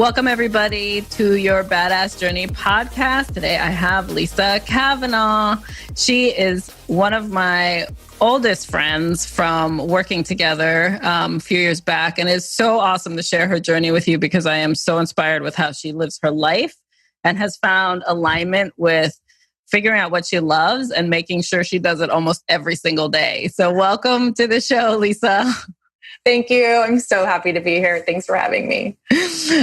Welcome, everybody, to your Badass Journey podcast. Today, I have Lisa Kavanaugh. She is one of my oldest friends from working together a few years back, and it's so awesome to share her journey with you because I am so inspired with how she lives her life and has found alignment with figuring out what she loves and making sure she does it almost every single day. So welcome to the show, Lisa. Thank you. I'm so happy to be here. Thanks for having me.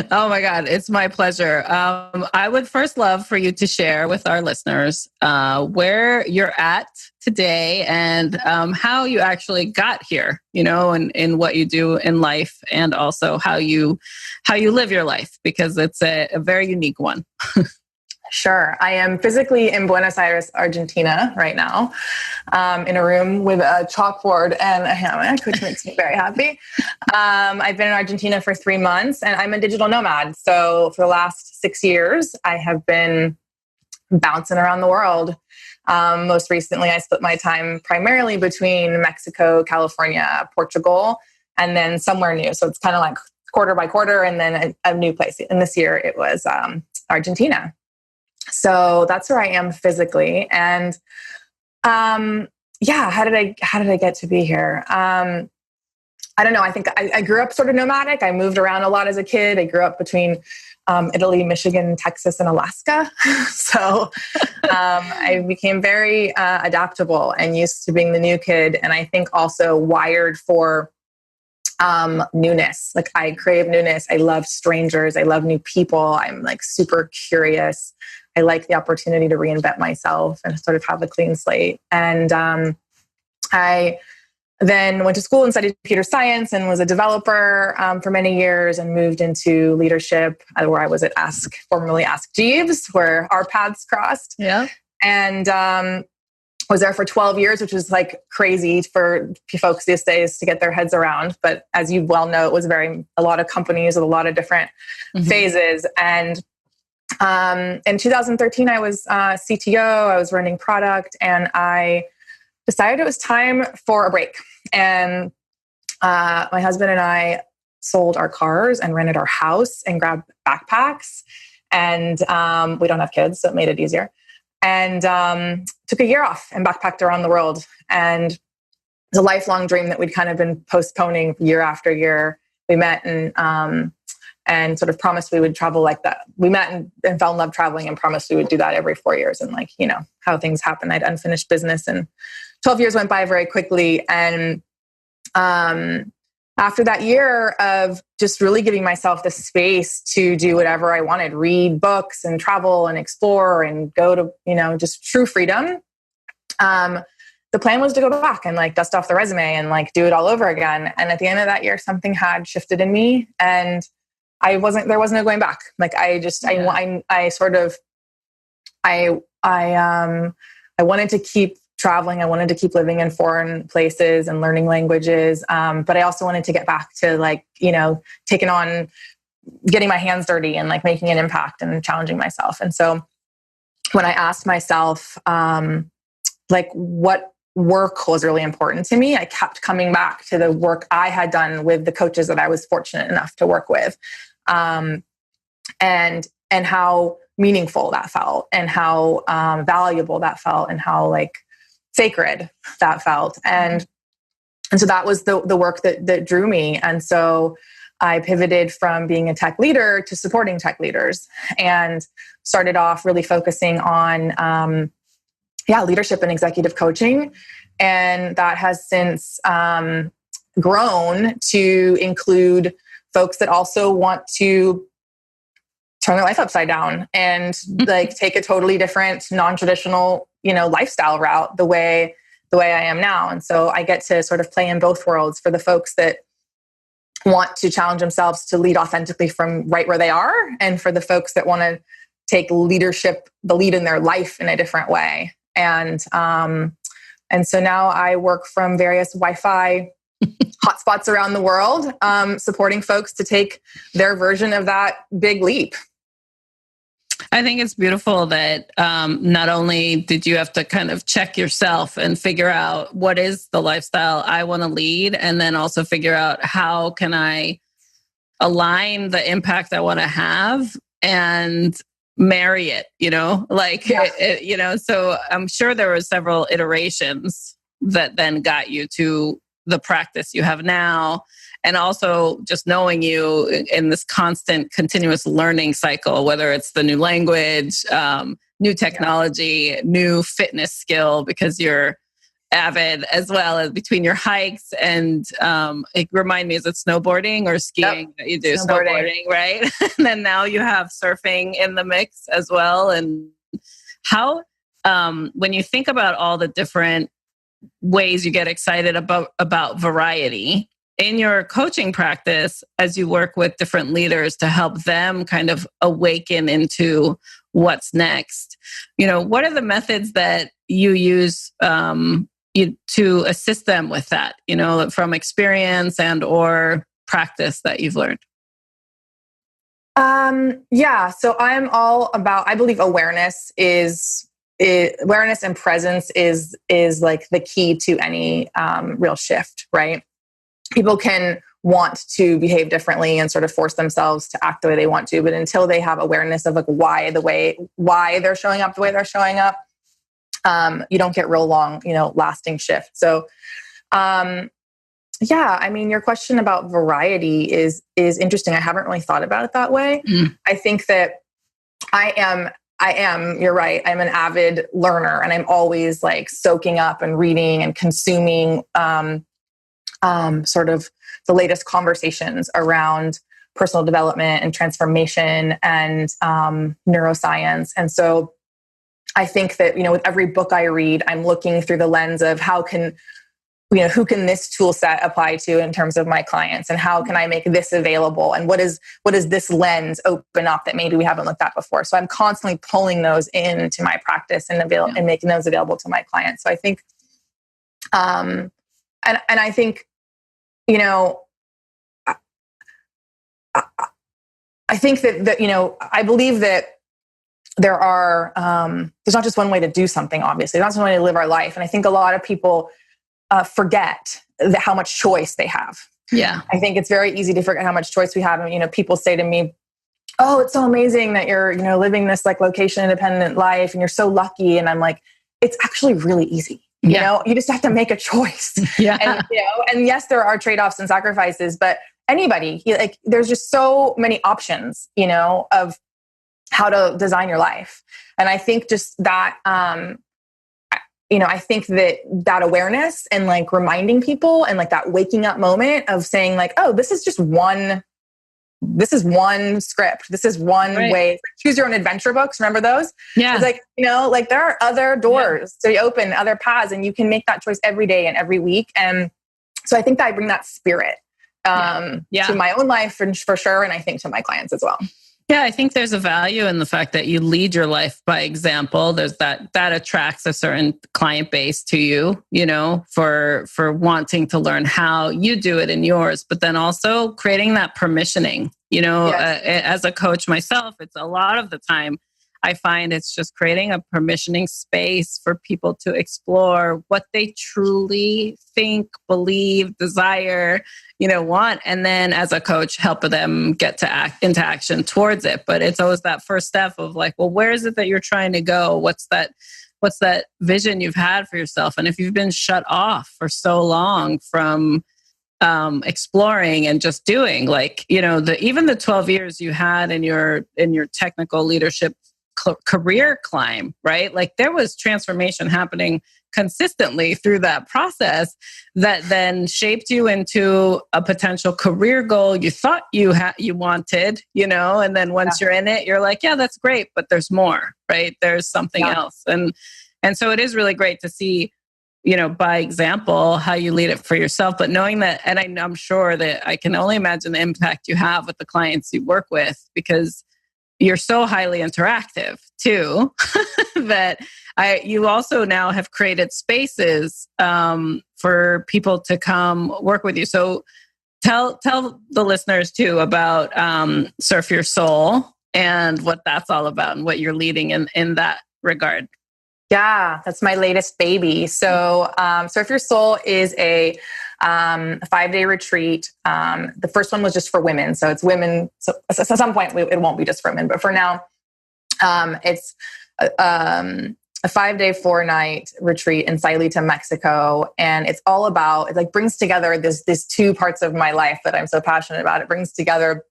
Oh my God, it's my pleasure. I would first love for you to share with our listeners where you're at today and how you actually got here, you know, and what you do in life, and also how you live your life, because it's a very unique one. Sure. I am physically in Buenos Aires, Argentina right now, in a room with a chalkboard and a hammock, which makes me very happy. I've been in Argentina for 3 months and I'm a digital nomad. So for the last 6 years, I have been bouncing around the world. Most recently, I split my time primarily between Mexico, California, Portugal, and then somewhere new. So it's kind of like quarter by quarter and then a new place. And this year it was Argentina. So that's where I am physically. And how did I get to be here? I don't know. I think I grew up sort of nomadic. I moved around a lot as a kid. I grew up between Italy, Michigan, Texas, and Alaska. So I became very adaptable and used to being the new kid. And I think also wired for newness. Like I crave newness. I love strangers. I love new people. I'm like super curious. I like the opportunity to reinvent myself and sort of have a clean slate. And I then went to school and studied computer science and was a developer for many years and moved into leadership where I was at formerly Ask Jeeves, where our paths crossed. Yeah. And was there for 12 years, which was like crazy for folks these days to get their heads around. But as you well know, it was a lot of companies with a lot of different phases. And in 2013, I was CTO, I was running product, and I decided it was time for a break. And my husband and I sold our cars and rented our house and grabbed backpacks. And we don't have kids, so it made it easier. And took a year off and backpacked around the world. And it was a lifelong dream that we'd kind of been postponing year after year. We met and sort of promised we would travel like that. We met and fell in love traveling and promised we would do that every 4 years. And like, you know, how things happen. I had unfinished business and 12 years went by very quickly. And after that year of just really giving myself the space to do whatever I wanted, read books and travel and explore and go to, you know, just true freedom. The plan was to go back and like dust off the resume and like do it all over again. And at the end of that year, something had shifted in me and there wasn't no going back. Like I wanted to keep traveling. I wanted to keep living in foreign places and learning languages. But I also wanted to get back to like, you know, taking on, getting my hands dirty and like making an impact and challenging myself. And so when I asked myself, like what work was really important to me, I kept coming back to the work I had done with the coaches that I was fortunate enough to work with. And how meaningful that felt and how valuable that felt and how like sacred that felt. And so that was the work that drew me. And so I pivoted from being a tech leader to supporting tech leaders and started off really focusing on leadership and executive coaching. And that has since grown to include folks that also want to turn their life upside down and like take a totally different, non-traditional, you know, lifestyle route the way I am now. And so I get to sort of play in both worlds for the folks that want to challenge themselves to lead authentically from right where they are, and for the folks that want to take the lead in their life in a different way. And so now I work from various Wi-Fi hotspots around the world, supporting folks to take their version of that big leap. I think it's beautiful that not only did you have to kind of check yourself and figure out what is the lifestyle I want to lead, and then also figure out how can I align the impact I want to have and marry it, so I'm sure there were several iterations that then got you to the practice you have now. And also just knowing you in this constant continuous learning cycle, whether it's the new language, new technology, new fitness skill, because you're avid, as well as between your hikes and remind me, is it snowboarding or skiing that you do? Snowboarding, right? And then now you have surfing in the mix as well. And how, when you think about all the different ways you get excited about variety in your coaching practice, as you work with different leaders to help them kind of awaken into what's next, what are the methods that you use to assist them with that, from experience and or practice that you've learned? So I'm all about, I believe awareness and presence is like the key to any real shift, right? People can want to behave differently and sort of force themselves to act the way they want to, but until they have awareness of like why they're showing up the way they're showing up, you don't get real long, lasting shift. So, your question about variety is interesting. I haven't really thought about it that way. I think that I am, you're right. I'm an avid learner and I'm always like soaking up and reading and consuming, sort of the latest conversations around personal development and transformation and, neuroscience. And so I think that, with every book I read, I'm looking through the lens of who can this tool set apply to in terms of my clients, and how can I make this available? And what is this lens open up that maybe we haven't looked at before? So I'm constantly pulling those into my practice and and making those available to my clients. So I think, and I think, I think that, I believe that there are, there's not just one way to do something, obviously. There's not just one way to live our life. And I think a lot of people forget how much choice they have. Yeah. I think it's very easy to forget how much choice we have. And, people say to me, oh, it's so amazing that you're, living this like location independent life and you're so lucky. And I'm like, it's actually really easy. You just have to make a choice. Yeah. And yes, there are trade-offs and sacrifices, but anybody, there's just so many options, of how to design your life. And I think just that, I think that awareness and like reminding people and like that waking up moment of saying like, oh, this is one script. This is one way. Choose your own adventure books. Remember those? Yeah. It's like, like there are other doors to open, other paths, and you can make that choice every day and every week. And so I think that I bring that spirit to my own life for sure. And I think to my clients as well. Yeah, I think there's a value in the fact that you lead your life by example. There's that attracts a certain client base to you, for wanting to learn how you do it in yours, but then also creating that permissioning, as a coach myself, it's a lot of the time I find it's just creating a permissioning space for people to explore what they truly think, believe, desire, want. And then as a coach, help them get into action towards it. But it's always that first step of like, well, where is it that you're trying to go? What's that vision you've had for yourself? And if you've been shut off for so long from exploring and just doing, like, even the 12 years you had in your technical leadership career climb, right? Like there was transformation happening consistently through that process that then shaped you into a potential career goal you thought you wanted, and then once you're in it, you're like, yeah, that's great, but there's more, right? There's something else. And so it is really great to see, by example, how you lead it for yourself, but knowing that, and I'm sure that I can only imagine the impact you have with the clients you work with, because you're so highly interactive too, that you also now have created spaces for people to come work with you. So tell the listeners too about Surf Your Soul and what that's all about and what you're leading in that regard. Yeah, that's my latest baby. So Surf Your Soul is a a 5-day retreat. The first one was just for women. So it's women. So at some point it won't be just for women, but for now, it's a 5-day, 4-night retreat in Sayulita, Mexico. And it's all about, it like brings together this two parts of my life that I'm so passionate about. It brings together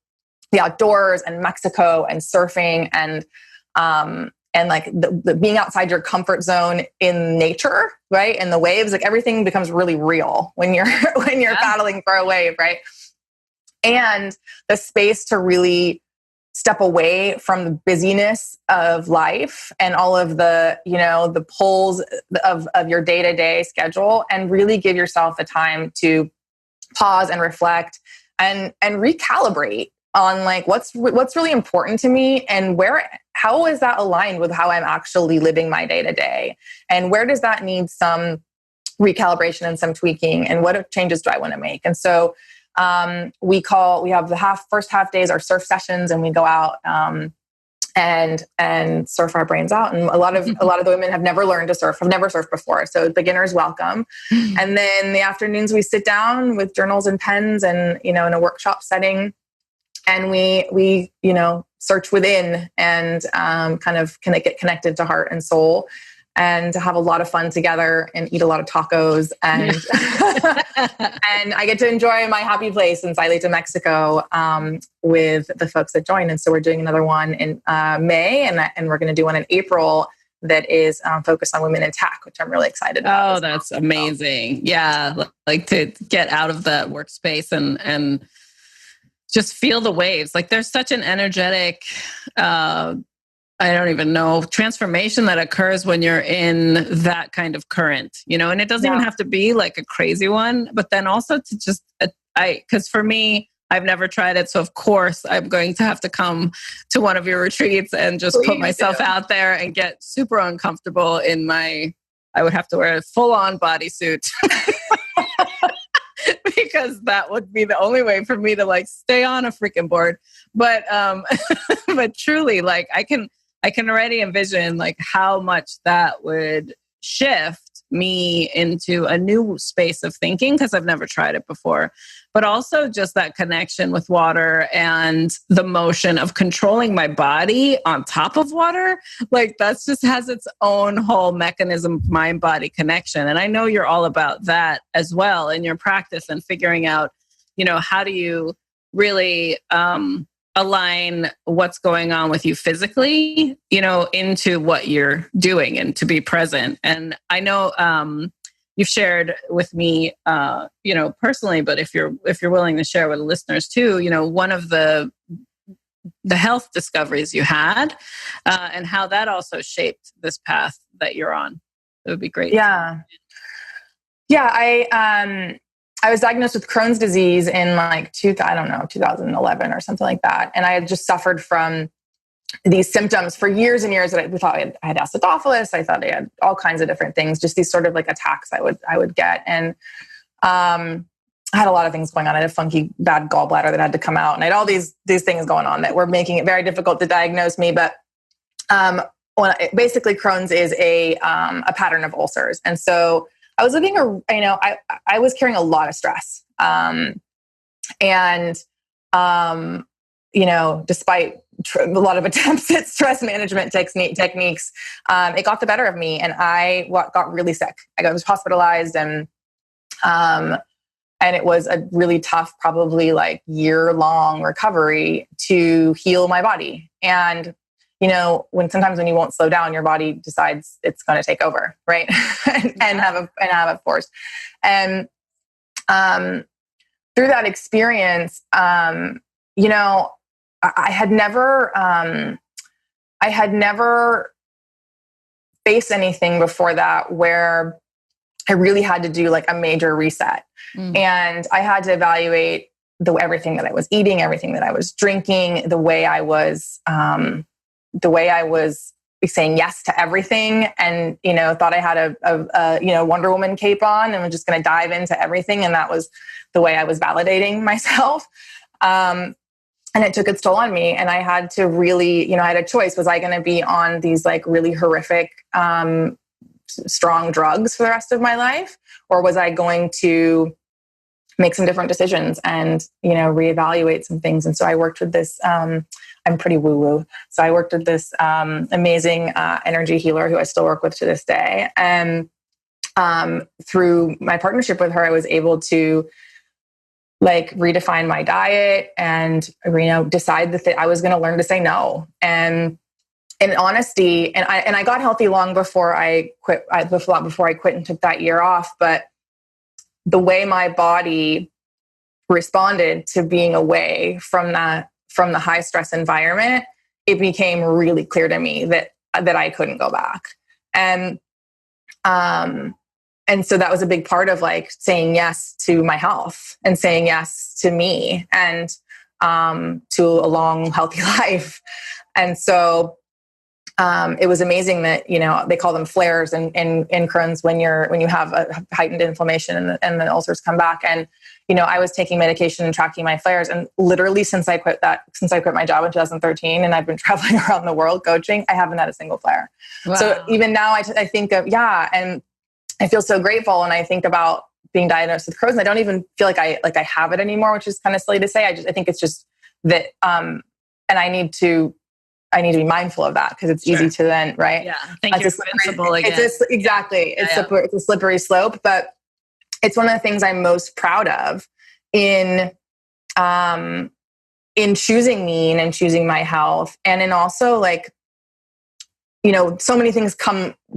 the outdoors and Mexico and surfing and like the being outside your comfort zone in nature, right? And the waves, like everything becomes really real when you're paddling for a wave, right? And the space to really step away from the busyness of life and all of the, the pulls of your day-to-day schedule, and really give yourself the time to pause and reflect and recalibrate on like what's really important to me, and how is that aligned with how I'm actually living my day-to-day, and where does that need some recalibration and some tweaking, and what changes do I want to make? And so we have the first half days are surf sessions, and we go out and surf our brains out. And a lot of the women have never learned to surf, have never surfed before, so beginners welcome. And then the afternoons we sit down with journals and pens, and in a workshop setting, and we search within and kind of get connected to heart and soul, and to have a lot of fun together and eat a lot of tacos. And and I get to enjoy my happy place in Sayulita, Mexico, with the folks that join. And so we're doing another one in May, and we're going to do one in April that is focused on women in tech, which I'm really excited about. Oh, that's amazing. Yeah. Like to get out of that workspace and just feel the waves. Like there's such an energetic, I don't even know, transformation that occurs when you're in that kind of current, and it doesn't even have to be like a crazy one, but then also to just, because for me, I've never tried it. So of course I'm going to have to come to one of your retreats and just put myself out there and get super uncomfortable I would have to wear a full on bodysuit. Because that would be the only way for me to like stay on a freaking board. But but truly, like I can already envision like how much that would shift me into a new space of thinking, because I've never tried it before. But also just that connection with water and the motion of controlling my body on top of water. Like that's just has its own whole mechanism, mind-body connection. And I know you're all about that as well in your practice, and figuring out, how do you really align what's going on with you physically, into what you're doing, and to be present. And I know you've shared with me, personally, but if you're willing to share with the listeners too, one of the health discoveries you had, and how that also shaped this path that you're on. It would be great. Yeah. Yeah. I was diagnosed with Crohn's disease in like 2011 or something like that. And I had just suffered from these symptoms for years and years. That we thought I had acidophilus. I thought I had all kinds of different things, just these sort of like attacks I would get. And I had a lot of things going on. I had a funky bad gallbladder that had to come out, and I had all these things going on that were making it very difficult to diagnose me. But basically Crohn's is a pattern of ulcers. And so I was living I was carrying a lot of stress. Despite a lot of attempts at stress management techniques, it got the better of me, and I got really sick. I was hospitalized, and it was a really tough, probably like year-long recovery to heal my body. And when you won't slow down, your body decides it's going to take over, right? and have a force. And through that experience, I had never faced anything before that where I really had to do like a major reset. And I had to evaluate everything that I was eating, everything that I was drinking, the way I was saying yes to everything, and thought I had a Wonder Woman cape on and was just going to dive into everything, and that was the way I was validating myself. And it took its toll on me, and I had to really, I had a choice. Was I going to be on these like really horrific, strong drugs for the rest of my life, or was I going to make some different decisions and, reevaluate some things. And so I worked with this, I'm pretty woo-woo. So I worked with this amazing energy healer who I still work with to this day. And through my partnership with her, I was able to redefine my diet and, decide that I was going to learn to say no. And in honesty, and I got healthy long before I quit, before I quit and took that year off. But the way my body responded to being away from the high stress environment, it became really clear to me that I couldn't go back. And so that was a big part of saying yes to my health and saying yes to me and to a long, healthy life. And so it was amazing that, they call them flares in Crohn's when you have a heightened inflammation and the ulcers come back. And, I was taking medication and tracking my flares. And literally since I quit my job in 2013 and I've been traveling around the world coaching, I haven't had a single flare. Wow. So even now I think of, and I feel so grateful. And I think about being diagnosed with Crohn's. And I don't even feel like I have it anymore, which is kind of silly to say. I think it's just that, and I need to be mindful of that because it's easy to then, right? Yeah. I think you're invincible again. Exactly. It's a slippery slope, but it's one of the things I'm most proud of in choosing me and choosing my health. And in also so many things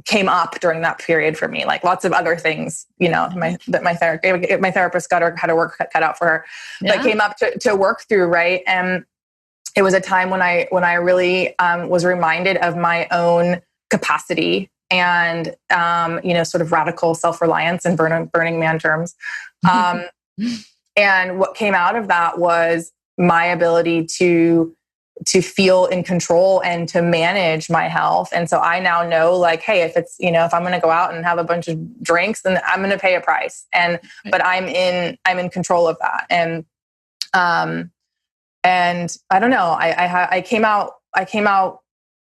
came up during that period for me, lots of other things, that my therapist had her work cut out for her, that came up to work through. Right. And it was a time when I really was reminded of my own capacity and, sort of radical self-reliance in Burning Man terms. And what came out of that was my ability to feel in control and to manage my health. And so I now know hey, if it's, if I'm going to go out and have a bunch of drinks, then I'm going to pay a price. But I'm in control of that. And I don't know, I came out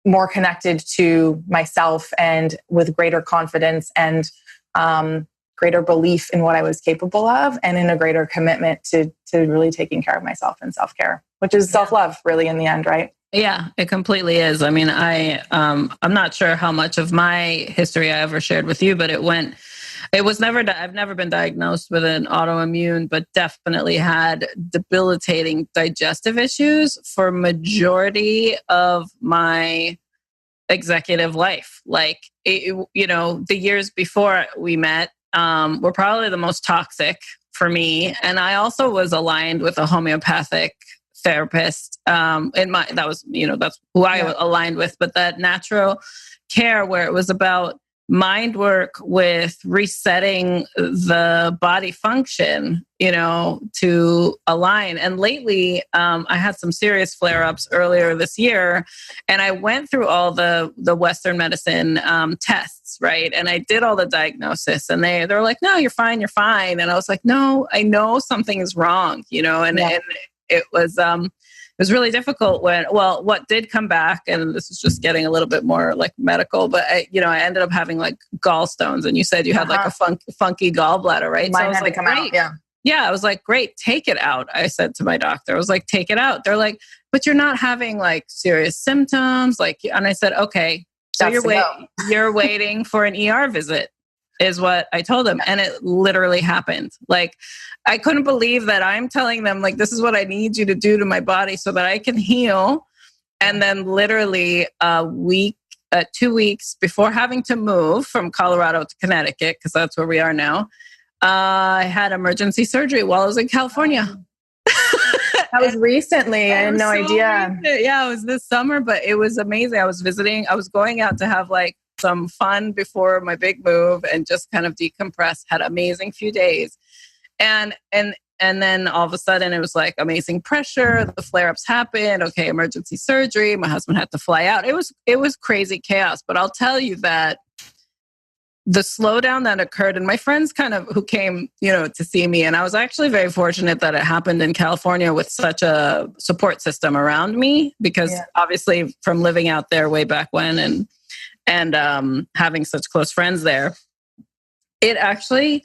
more connected to myself and with greater confidence and greater belief in what I was capable of and in a greater commitment to really taking care of myself and self-care, which is self-love really in the end, right? Yeah, it completely is. I mean, I'm not sure how much of my history I ever shared with you, but I've never been diagnosed with an autoimmune, but definitely had debilitating digestive issues for majority of my executive life. The years before we met were probably the most toxic for me. And I also was aligned with a homeopathic therapist. That's who I aligned with, but that natural care where it was about mind work with resetting the body function, to align. And lately, I had some serious flare-ups earlier this year, and I went through all the Western medicine tests, right? And I did all the diagnosis, and they're like, "No, you're fine, you're fine." And I was like, "No, I know something is wrong," and it was really difficult what did come back, and this is just getting a little bit more medical, but I ended up having gallstones, and you said you had a funky gallbladder, right? Mine had to come out, yeah. Yeah, I was like, great, take it out. I said to my doctor, I was like, take it out. They're like, but you're not having serious symptoms. And I said, okay, so you're waiting for an ER visit is what I told them. And it literally happened. I couldn't believe that I'm telling them, this is what I need you to do to my body so that I can heal. And then literally 2 weeks before having to move from Colorado to Connecticut, because that's where we are now, I had emergency surgery while I was in California. That was recently. I had no idea. Recent. Yeah, it was this summer, but it was amazing. I was going out to have some fun before my big move and just kind of decompress, had an amazing few days. And then all of a sudden it was amazing pressure. The flare-ups happened. Okay, emergency surgery. My husband had to fly out. It was crazy chaos. But I'll tell you that the slowdown that occurred, and my friends who came, to see me, and I was actually very fortunate that it happened in California with such a support system around me, because obviously from living out there way back when and having such close friends there, it actually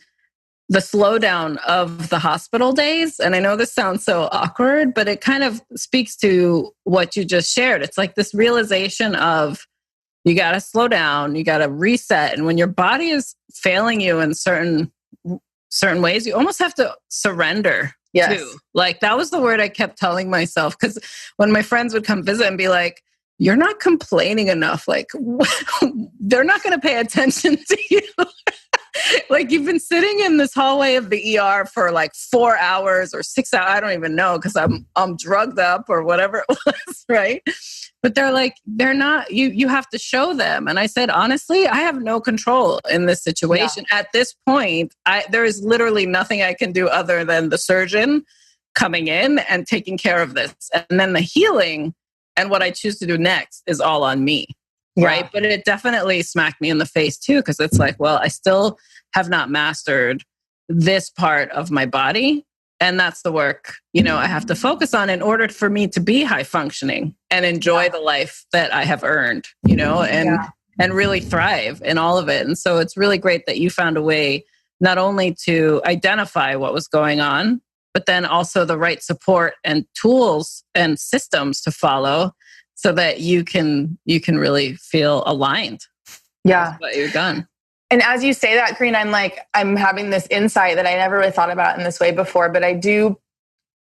the slowdown of the hospital days. And I know this sounds so awkward, but it kind of speaks to what you just shared. It's like this realization of you got to slow down, you got to reset. And when your body is failing you in certain ways, you almost have to surrender. Yes. Too. Like that was the word I kept telling myself. Because when my friends would come visit and be like, you're not complaining enough. Like they're not going to pay attention to you. Like you've been sitting in this hallway of the ER for like 4 hours or 6 hours. I don't even know because I'm drugged up or whatever it was, right? But they're like, they're not, you have to show them. And I said, honestly, I have no control in this situation. Yeah. At this point, there is literally nothing I can do other than the surgeon coming in and taking care of this. And then the healing and what I choose to do next is all on me. Yeah. Right. But it definitely smacked me in the face too, because it's like, well, I still have not mastered this part of my body. And that's the work, I have to focus on in order for me to be high functioning and enjoy the life that I have earned, and really thrive in all of it. And so it's really great that you found a way not only to identify what was going on, but then also the right support and tools and systems to follow so that you can really feel aligned. Yeah. With what you've done. And as you say that, Kareen, I'm having this insight that I never really thought about in this way before, but I do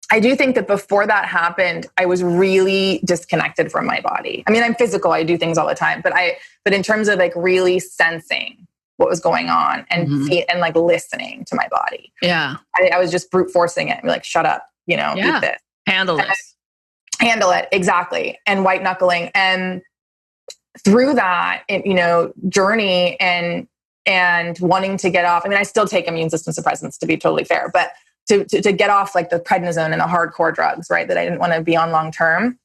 think that before that happened, I was really disconnected from my body. I mean, I'm physical, I do things all the time, but in terms of like really sensing what was going on and and like listening to my body. Yeah. I was just brute forcing it and be like, shut up, eat this. Handle this. Handle it. Exactly. And white knuckling. And through that, journey and wanting to get off. I mean, I still take immune system suppressants to be totally fair, but to get off like the prednisone and the hardcore drugs, right, that I didn't want to be on long term,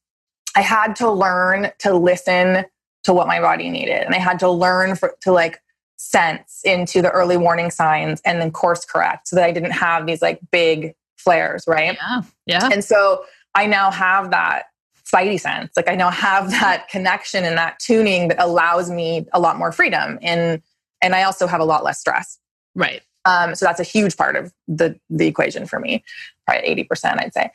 I had to learn to listen to what my body needed. And I had to learn to like sense into the early warning signs and then course correct so that I didn't have these like big flares, right? Yeah. Yeah. And so I now have that spidey sense. Like I now have that connection and that tuning that allows me a lot more freedom. And I also have a lot less stress. Right. So that's a huge part of the equation for me, probably 80%, I'd say.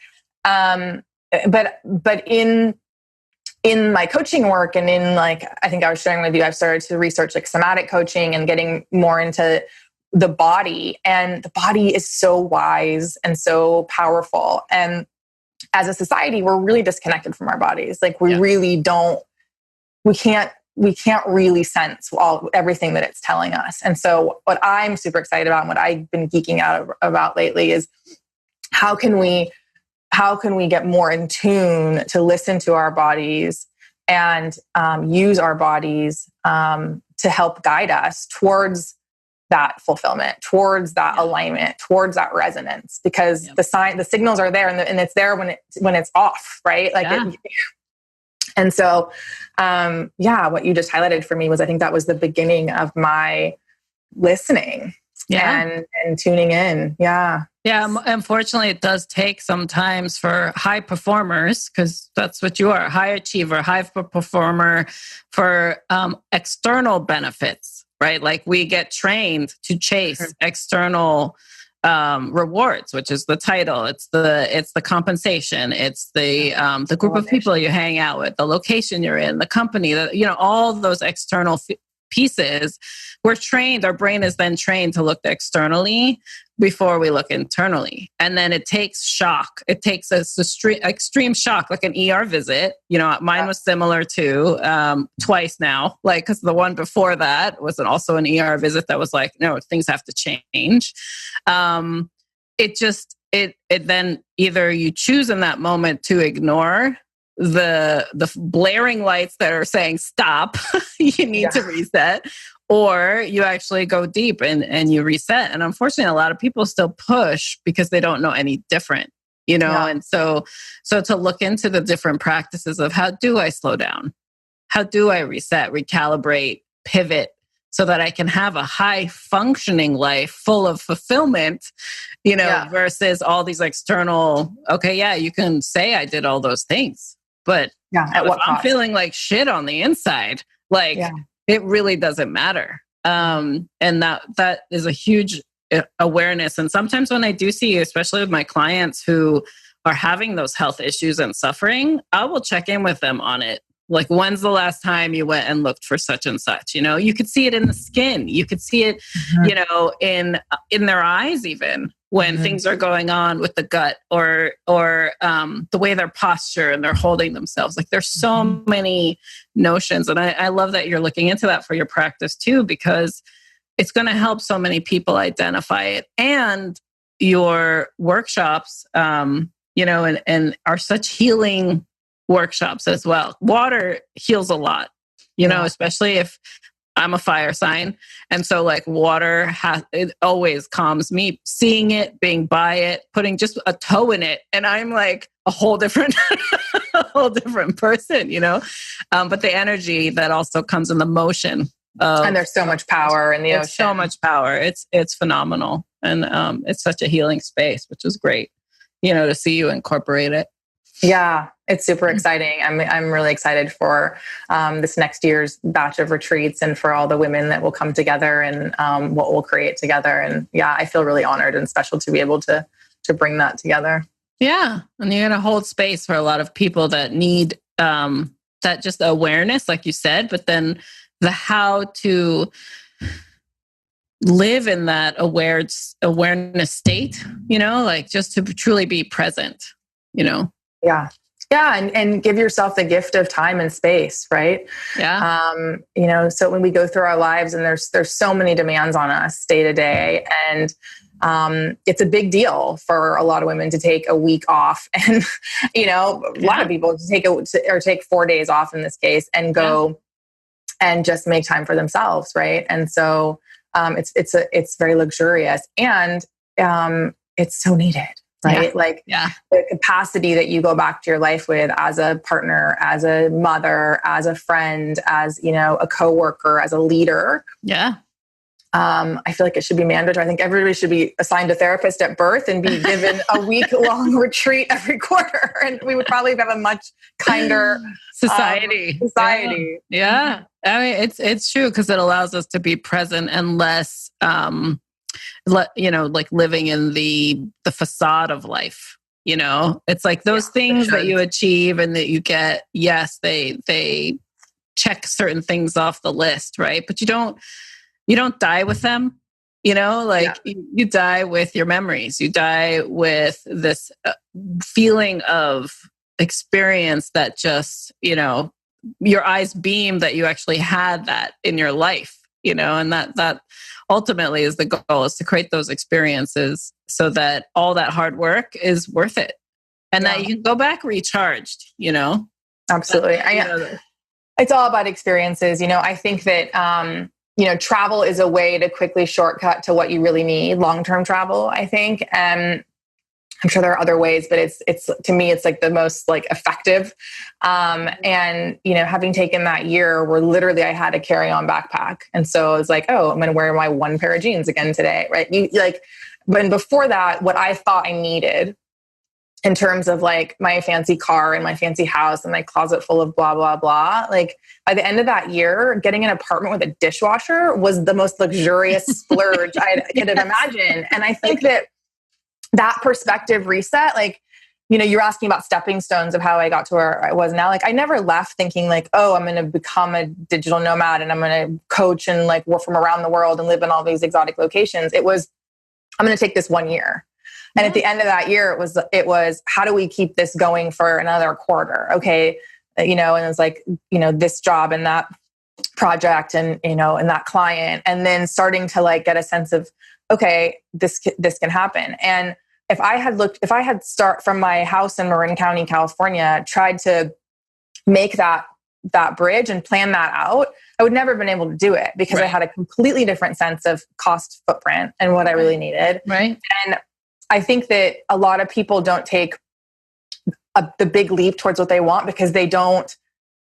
But in my coaching work and in like, I think I was sharing with you, I've started to research like somatic coaching and getting more into the body. And the body is so wise and so powerful. And as a society, we're really disconnected from our bodies. Like we really we can't really sense everything that it's telling us. And so what I'm super excited about and what I've been geeking out about lately is how can we get more in tune to listen to our bodies and use our bodies to help guide us towards that fulfillment, towards that alignment, towards that resonance, because the signals are there and it's there when it's off, right? Like, and so, what you just highlighted for me was, I think that was the beginning of my listening and tuning in. Yeah. Yeah. Unfortunately, it does take sometimes for high performers, because that's what you are, a high achiever, high performer, for external benefits, right? Like we get trained to chase external rewards, which is the title, it's the compensation, it's the group of people you hang out with, the location you're in, the company, all those external pieces. We're trained, our brain is then trained to look externally before we look internally. And then it takes shock. It takes a extreme shock, like an ER visit. Mine was similar too, twice now, like, because the one before that was also an ER visit that was like, no, things have to change. It then either you choose in that moment to ignore the blaring lights that are saying stop, you need to reset, or you actually go deep and you reset. And unfortunately, a lot of people still push because they don't know any different, and so to look into the different practices of how do I slow down? How do I reset, recalibrate, pivot, so that I can have a high functioning life full of fulfillment, versus all these external, you can say I did all those things, but at what I'm cost? Feeling like shit on the inside, it really doesn't matter. And that is a huge awareness. And sometimes when I do see, especially with my clients who are having those health issues and suffering, I will check in with them on it. Like, when's the last time you went and looked for such and such? You know, you could see it in the skin. You could see it, you know, in their eyes, even when things are going on with the gut or the way their posture and they're holding themselves. Like, there's so many notions. And I love that you're looking into that for your practice too, because it's going to help so many people identify it. And your workshops, you know, and are such healing workshops as well. Water heals a lot, you know, especially if I'm a fire sign. And so like water it always calms me, seeing it, being by it, putting just a toe in it. And I'm like a whole different, a whole different person, you know? But the energy that also comes in the motion. And there's so much power in the ocean. So much power. It's phenomenal. And it's such a healing space, which is great, you know, to see you incorporate it. Yeah, it's super exciting. I'm really excited for this next year's batch of retreats and for all the women that will come together and what we'll create together. And yeah, I feel really honored and special to be able to bring that together. Yeah, and you're going to hold space for a lot of people that need that just awareness, like you said, but then the how to live in that awareness state, you know, like just to truly be present, you know. Yeah. Yeah. And give yourself the gift of time and space, right? Yeah. You know, so when we go through our lives and there's so many demands on us day to day, and it's a big deal for a lot of women to take a week off, and, you know, a lot of people to take 4 days off in this case and go and just make time for themselves. Right. And so it's very luxurious, and it's so needed. Right. The capacity that you go back to your life with as a partner, as a mother, as a friend, as, you know, a coworker, as a leader. Yeah. I feel like it should be mandatory. I think everybody should be assigned a therapist at birth and be given a week-long retreat every quarter. And we would probably have a much kinder society. Yeah. I mean, it's true, because it allows us to be present and less, you know, like living in the facade of life. You know, it's like those things that you achieve and that you get. Yes, they check certain things off the list, right? But you don't die with them. You know, like you die with your memories. You die with this feeling of experience that just, you know, your eyes beam that you actually had that in your life. You know, and that ultimately is the goal, is to create those experiences so that all that hard work is worth it, and that you can go back recharged, you know? Absolutely. It's all about experiences. You know, I think that, you know, travel is a way to quickly shortcut to what you really need, long-term travel, I think. And I'm sure there are other ways, but it's to me, it's like the most like effective. And, you know, having taken that year where literally I had a carry-on backpack. And so I was like, oh, I'm going to wear my one pair of jeans again today. Right. But before that, what I thought I needed in terms of like my fancy car and my fancy house and my closet full of blah, blah, blah. Like by the end of that year, getting an apartment with a dishwasher was the most luxurious splurge I could have imagined. And I think that perspective reset, like, you know, you're asking about stepping stones of how I got to where I was now. Like, I never left thinking like, oh, I'm going to become a digital nomad and I'm going to coach and like work from around the world and live in all these exotic locations. It was, I'm going to take this 1 year. And at the end of that year, it was, how do we keep this going for another quarter? Okay. You know, and it's like, you know, this job and that project and, you know, and that client, and then starting to like get a sense of, okay, this can happen. And if I had start from my house in Marin County, California, tried to make that bridge and plan that out, I would never have been able to do it because I had a completely different sense of cost footprint and what I really needed. Right. And I think that a lot of people don't take the big leap towards what they want because they don't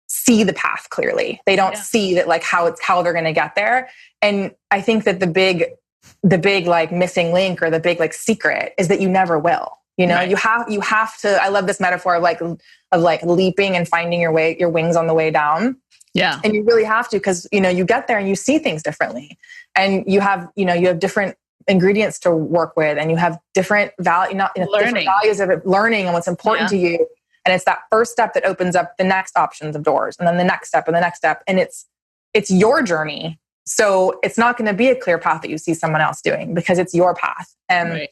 see the path clearly. They don't see that like how they're going to get there. And I think that the big like missing link or the big like secret is that you never will. You know, you have to. I love this metaphor of like leaping and finding your wings on the way down. Yeah, and you really have to, because you know you get there and you see things differently, and you have different ingredients to work with, and you have different different values of learning and what's important to you. And it's that first step that opens up the next options of doors, and then the next step and the next step. And it's your journey. So it's not going to be a clear path that you see someone else doing, because it's your path. And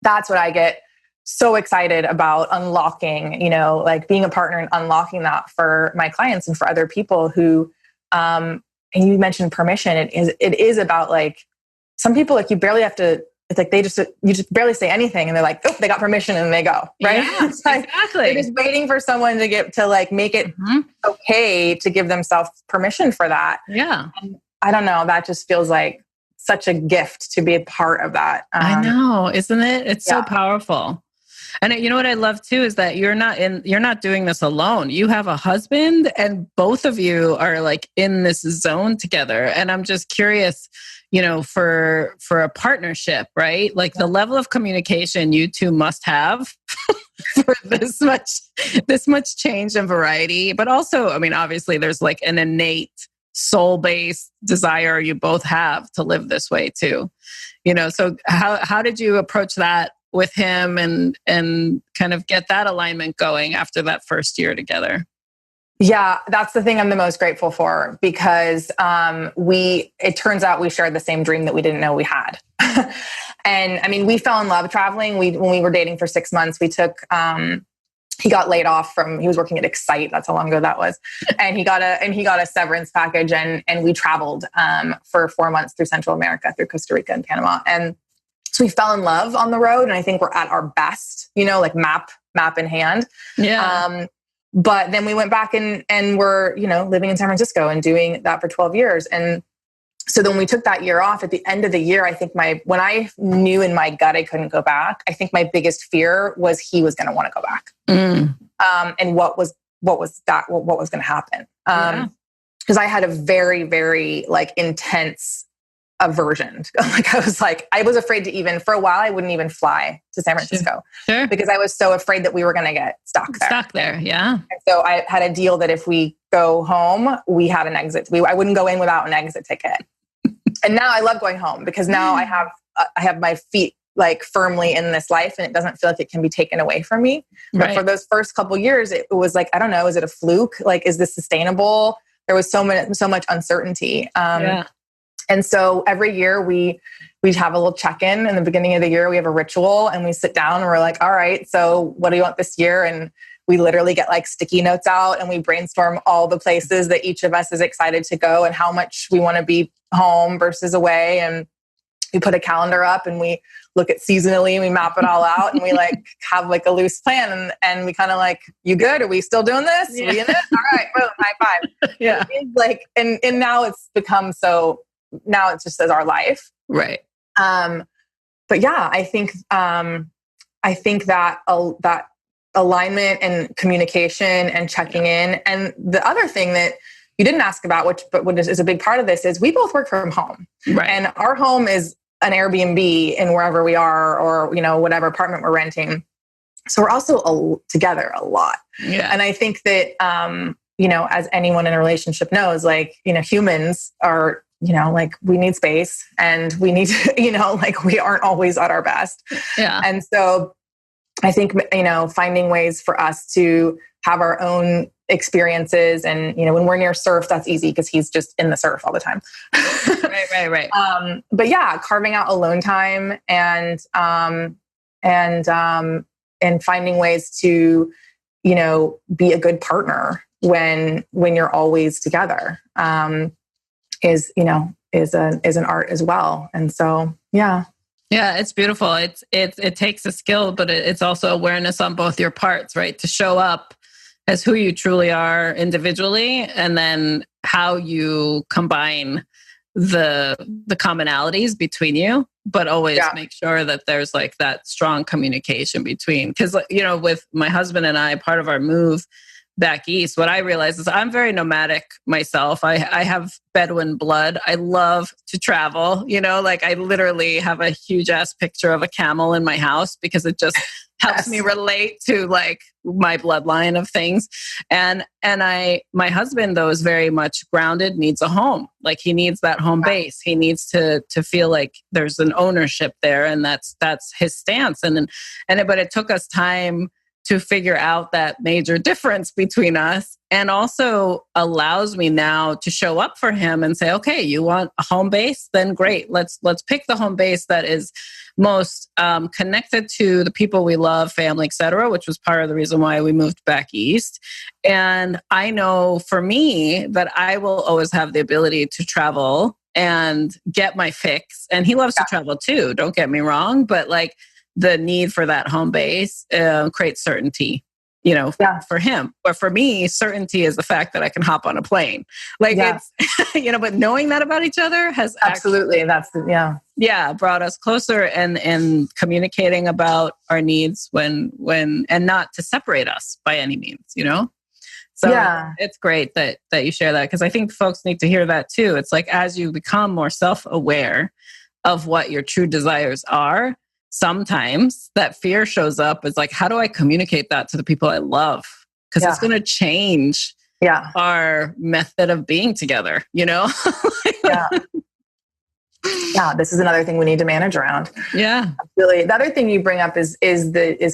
that's what I get so excited about unlocking, like being a partner and unlocking that for my clients and for other people who, and you mentioned permission. It is about like, some people, like you barely have to, it's like you just barely say anything and they're like, oh, they got permission and they go, right? Yeah, it's like, exactly. They're just waiting for someone to like make it okay to give themselves permission for that. Yeah. And I don't know. That just feels like such a gift to be a part of that. I know, isn't it? It's so powerful. And you know what I love too is that you're not doing this alone. You have a husband, and both of you are like in this zone together. And I'm just curious, for a partnership, right? Like the level of communication you two must have for this much change and variety. But also, I mean, obviously there's like an innate soul-based desire you both have to live this way too. So how did you approach that with him and kind of get that alignment going after that first year together? Yeah, that's the thing I'm the most grateful for, because it turns out we shared the same dream that we didn't know we had. And I mean, we fell in love traveling. When we were dating for 6 months, he got laid off he was working at Excite. That's how long ago that was. And he got a severance package, and we traveled for 4 months through Central America, through Costa Rica and Panama. And so we fell in love on the road, and I think we're at our best, like map in hand. Yeah. But then we went back and we're, living in San Francisco and doing that for 12 years. And so then we took that year off. At the end of the year, I think when I knew in my gut I couldn't go back, I think my biggest fear was he was going to want to go back. And what was going to happen? Because I had a very, very like intense aversion. Like I was afraid to even, for a while, I wouldn't even fly to San Francisco. Sure. Because I was so afraid that we were going to get stuck there. Yeah. And so I had a deal that if we go home, we had an exit. I wouldn't go in without an exit ticket. And now I love going home, because now I have my feet like firmly in this life, and it doesn't feel like it can be taken away from me. But for those first couple of years, it was like, I don't know, is it a fluke? Like, is this sustainable? There was so much uncertainty. And so every year we have a little check-in in the beginning of the year. We have a ritual, and we sit down and we're like, all right, so what do you want this year? And we literally get like sticky notes out, and we brainstorm all the places that each of us is excited to go and how much we want to be home versus away. And we put a calendar up, and we look at seasonally, and we map it all out, and we like have like a loose plan, and we kind of like, you good? Are we still doing this? Yeah. We in it? All right, boom, high five. Yeah. Like, and now it's become so, now it's just as our life. Right. But yeah, I think that that alignment and communication and checking in. And the other thing that you didn't ask about, which is a big part of this, is we both work from home. Right. And our home is an Airbnb in wherever we are, or, whatever apartment we're renting. So we're also together a lot. Yeah. And I think that, as anyone in a relationship knows, like, humans are, like we need space, and we need to, like we aren't always at our best. Yeah. And so I think, finding ways for us to have our own experiences, and, when we're near surf, that's easy because he's just in the surf all the time. Right. But yeah, carving out alone time and finding ways to, be a good partner when you're always together, is an art as well. And so, yeah. Yeah, it's beautiful. It takes a skill, but it's also awareness on both your parts, right? To show up as who you truly are individually, and then how you combine the commonalities between you, but always make sure that there's like that strong communication between. Because, with my husband and I, part of our move back east, what I realized is I'm very nomadic myself. I have Bedouin blood. I love to travel, like I literally have a huge ass picture of a camel in my house because it just helps me relate to like my bloodline of things. And my husband though is very much grounded, needs a home. Like he needs that home base. He needs to feel like there's an ownership there. And that's his stance. But it took us time to figure out that major difference between us, and also allows me now to show up for him and say, okay, you want a home base? Then great. Let's pick the home base that is most connected to the people we love, family, etc., which was part of the reason why we moved back east. And I know for me that I will always have the ability to travel and get my fix. And he loves to travel too, don't get me wrong, but like the need for that home base creates certainty, for him. But for me, certainty is the fact that I can hop on a plane. Like it's, but knowing that about each other has absolutely, brought us closer and communicating about our needs when and not to separate us by any means, So it's great that you share that, because I think folks need to hear that too. It's like, as you become more self-aware of what your true desires are, sometimes that fear shows up. It's like, how do I communicate that to the people I love? Because it's going to change our method of being together, Yeah, this is another thing we need to manage around. Yeah. Really, the other thing you bring up is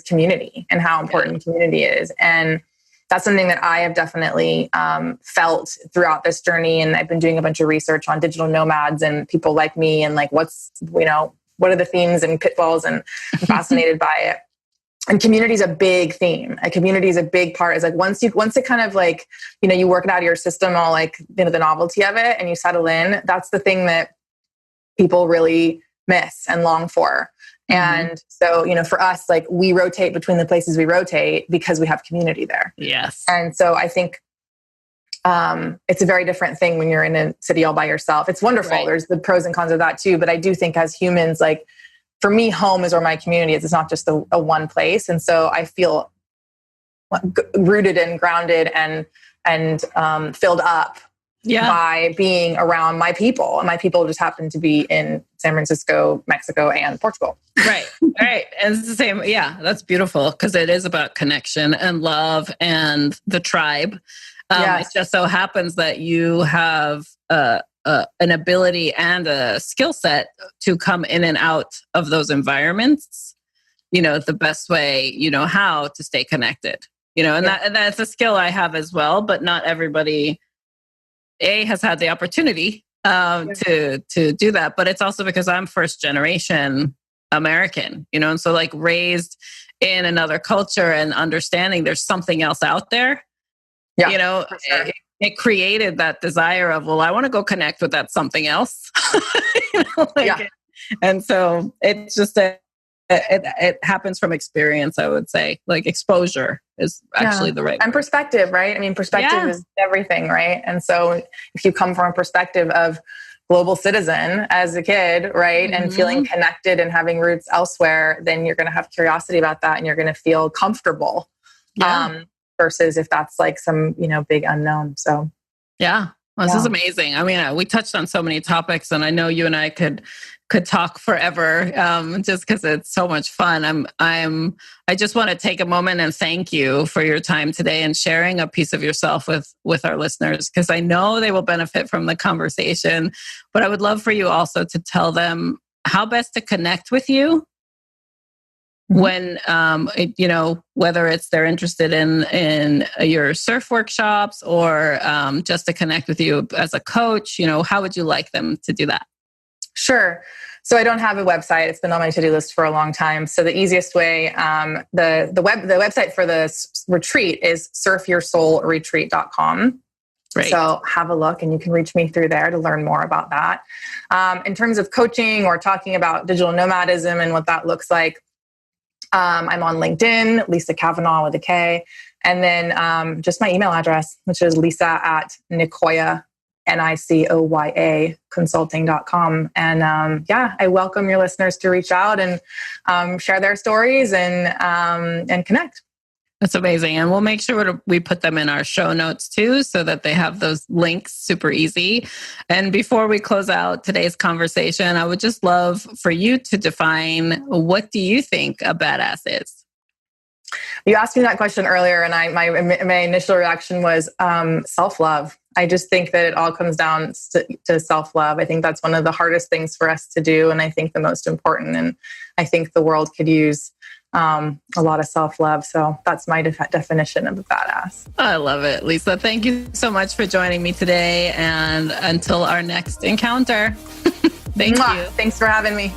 community and how important community is. And that's something that I have definitely felt throughout this journey. And I've been doing a bunch of research on digital nomads and people like me, and like what are the themes and pitfalls, and I'm fascinated by it. And community is a big theme. A community is a big part. It's like once it kind of like, you work it out of your system, all like, the novelty of it, and you settle in, that's the thing that people really miss and long for. And so, for us, like we rotate between the places we rotate because we have community there. Yes. And so I think it's a very different thing when you're in a city all by yourself. It's wonderful. Right. There's the pros and cons of that too. But I do think as humans, like for me, home is where my community is. It's not just a one place. And so I feel rooted and grounded and filled up by being around my people. And my people just happen to be in San Francisco, Mexico, and Portugal. Right. And it's the same. Yeah, that's beautiful, because it is about connection and love and the tribe. It just so happens that you have an ability and a skill set to come in and out of those environments, the best way, how to stay connected, and that's a skill I have as well, but not everybody has had the opportunity to do that. But it's also because I'm first generation American, and so like raised in another culture and understanding there's something else out there. Yeah, sure. It created that desire of, well, I want to go connect with that something else. And so it's just it happens from experience, I would say. Like exposure is actually the right word. And perspective, right? I mean, perspective is everything, right? And so if you come from a perspective of global citizen as a kid, right, and feeling connected and having roots elsewhere, then you're going to have curiosity about that, and you're going to feel comfortable. Versus if that's like some, big unknown. So, this is amazing. I mean, we touched on so many topics, and I know you and I could talk forever, just because it's so much fun. I just want to take a moment and thank you for your time today and sharing a piece of yourself with our listeners, because I know they will benefit from the conversation. But I would love for you also to tell them how best to connect with you. When, whether it's they're interested in your surf workshops or just to connect with you as a coach, how would you like them to do that? Sure. So I don't have a website. It's been on my to-do list for a long time. So the easiest way, the website for this retreat is surfyoursoulretreat.com. Great. So have a look, and you can reach me through there to learn more about that. In terms of coaching or talking about digital nomadism and what that looks like, I'm on LinkedIn, Lisa Kavanaugh with a K. And then just my email address, which is lisa@Nicoya, Nicoya consulting.com. And I welcome your listeners to reach out and share their stories and connect. That's amazing. And we'll make sure we put them in our show notes too, so that they have those links super easy. And before we close out today's conversation, I would just love for you to define, what do you think a badass is? You asked me that question earlier, and my initial reaction was self-love. I just think that it all comes down to self-love. I think that's one of the hardest things for us to do, and I think the most important. And I think the world could use a lot of self-love. So that's my definition of a badass. I love it. Lisa, thank you so much for joining me today. And until our next encounter, thank you. Thanks for having me.